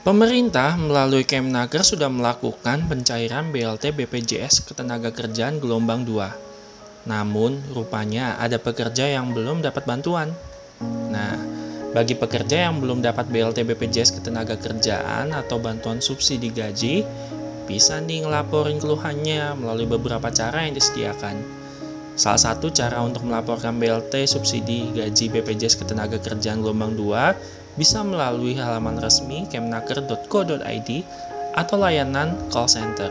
Pemerintah melalui Kemnaker sudah melakukan pencairan BLT BPJS Ketenagakerjaan gelombang 2. Namun, rupanya ada pekerja yang belum dapat bantuan. Nah, bagi pekerja yang belum dapat BLT BPJS Ketenagakerjaan atau bantuan subsidi gaji, bisa nih ngelaporin keluhannya melalui beberapa cara yang disediakan. Salah satu cara untuk melaporkan BLT subsidi gaji BPJS Ketenagakerjaan gelombang 2 bisa melalui halaman resmi kemnaker.co.id atau layanan call center.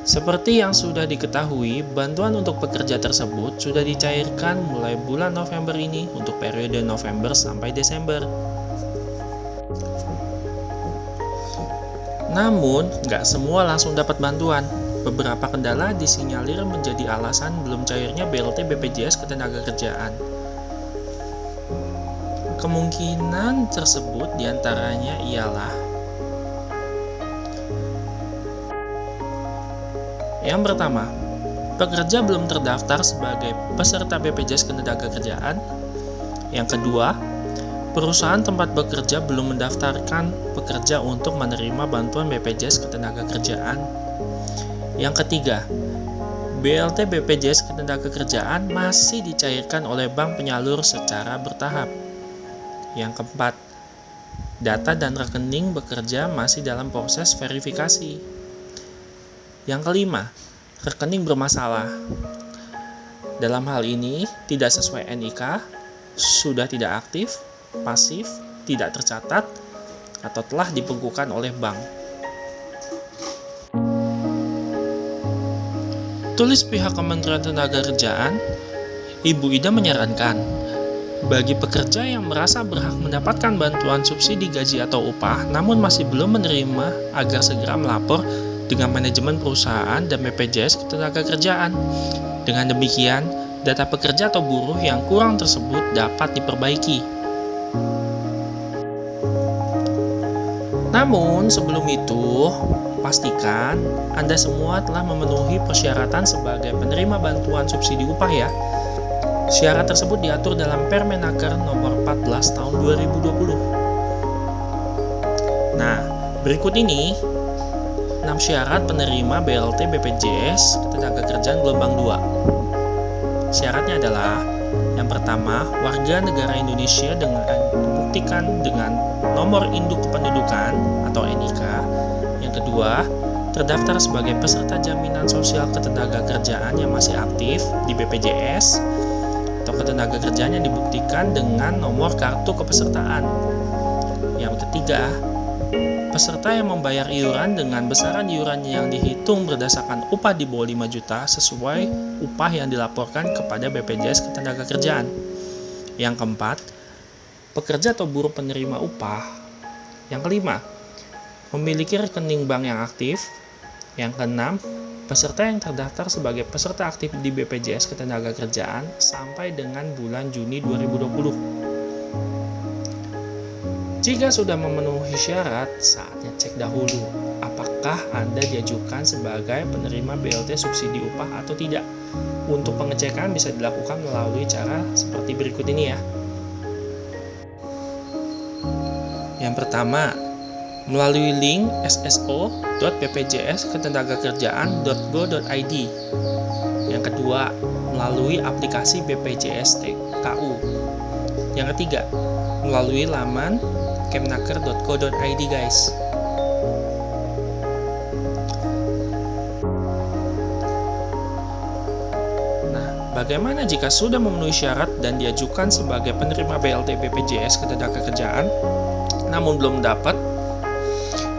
Seperti yang sudah diketahui, bantuan untuk pekerja tersebut sudah dicairkan mulai bulan November ini untuk periode November sampai Desember. Namun, nggak semua langsung dapat bantuan. Beberapa kendala disinyalir menjadi alasan belum cairnya BLT BPJS Ketenagakerjaan. Kemungkinan tersebut diantaranya ialah yang pertama, pekerja belum terdaftar sebagai peserta BPJS Ketenagakerjaan. Yang kedua, perusahaan tempat bekerja belum mendaftarkan pekerja untuk menerima bantuan BPJS Ketenagakerjaan. Yang ketiga, BLT BPJS Ketenagakerjaan masih dicairkan oleh bank penyalur secara bertahap. Yang keempat, data dan rekening bekerja masih dalam proses verifikasi. Yang kelima, rekening bermasalah. Dalam hal ini, tidak sesuai NIK, sudah tidak aktif, pasif, tidak tercatat, atau telah dibekukan oleh bank. Tulis pihak Kementerian Ketenagakerjaan, Ibu Ida menyarankan, bagi pekerja yang merasa berhak mendapatkan bantuan subsidi gaji atau upah namun masih belum menerima agar segera melapor dengan manajemen perusahaan dan BPJS Ketenagakerjaan. Dengan demikian, data pekerja atau buruh yang kurang tersebut dapat diperbaiki. Namun, sebelum itu, pastikan Anda semua telah memenuhi persyaratan sebagai penerima bantuan subsidi upah ya. Syarat tersebut diatur dalam Permenaker nomor 14 tahun 2020. Nah, berikut ini 6 syarat penerima BLT BPJS Ketenagakerjaan gelombang 2. Syaratnya adalah yang pertama, warga negara Indonesia dengan dibuktikan dengan nomor induk kependudukan atau NIK. Yang kedua, terdaftar sebagai peserta jaminan sosial ketenagakerjaan yang masih aktif di BPJS atau ketenagakerjaan yang dibuktikan dengan nomor kartu kepesertaan. Yang ketiga, peserta yang membayar iuran dengan besaran iuran yang dihitung berdasarkan upah di bawah 5 juta sesuai upah yang dilaporkan kepada BPJS Ketenagakerjaan. Yang keempat, pekerja atau buruh penerima upah. Yang kelima, memiliki rekening bank yang aktif. Yang keenam, peserta yang terdaftar sebagai peserta aktif di BPJS Ketenagakerjaan sampai dengan bulan Juni 2020. Jika sudah memenuhi syarat, saatnya cek dahulu apakah Anda diajukan sebagai penerima BLT subsidi upah atau tidak. Untuk pengecekan bisa dilakukan melalui cara seperti berikut ini ya. Yang pertama, melalui link sso.bpjsketenagakerjaan.go.id. Yang kedua, melalui aplikasi BPJS TKU. Yang ketiga, melalui laman kemnaker.co.id guys. Nah, bagaimana jika sudah memenuhi syarat dan diajukan sebagai penerima BLT BPJS Ketenagakerjaan namun belum dapat?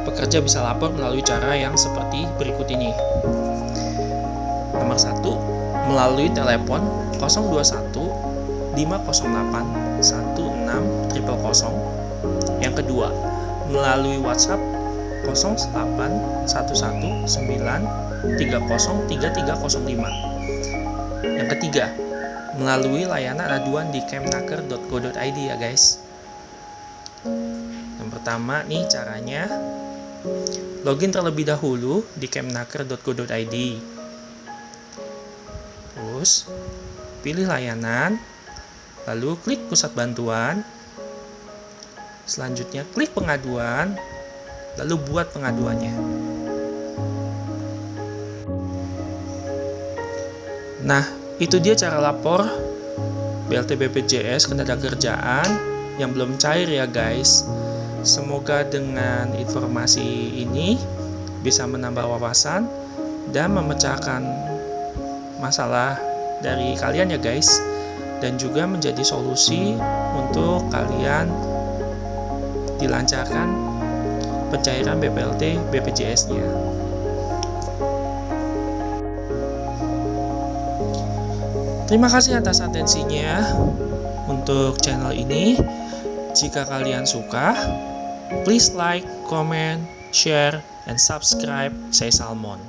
Pekerja bisa lapor melalui cara yang seperti berikut ini. Nomor 1, melalui telepon 021 508 16000. Yang kedua, melalui WhatsApp 0811930335. Yang ketiga, melalui layanan aduan di kemnaker.go.id ya guys. Yang pertama nih caranya, login terlebih dahulu di kemnaker.go.id. Terus, pilih layanan, lalu klik pusat bantuan. Selanjutnya klik pengaduan, lalu buat pengaduannya. Nah, itu dia cara lapor BLT BPJS Ketenagakerjaan yang belum cair ya guys. Semoga dengan informasi ini bisa menambah wawasan dan memecahkan masalah dari kalian ya guys, dan juga menjadi solusi untuk kalian dilancarkan pencairan BPLT BPJS-nya. Terima kasih atas atensinya untuk channel ini. Jika kalian suka, please like, comment, share, and subscribe Say Salmon.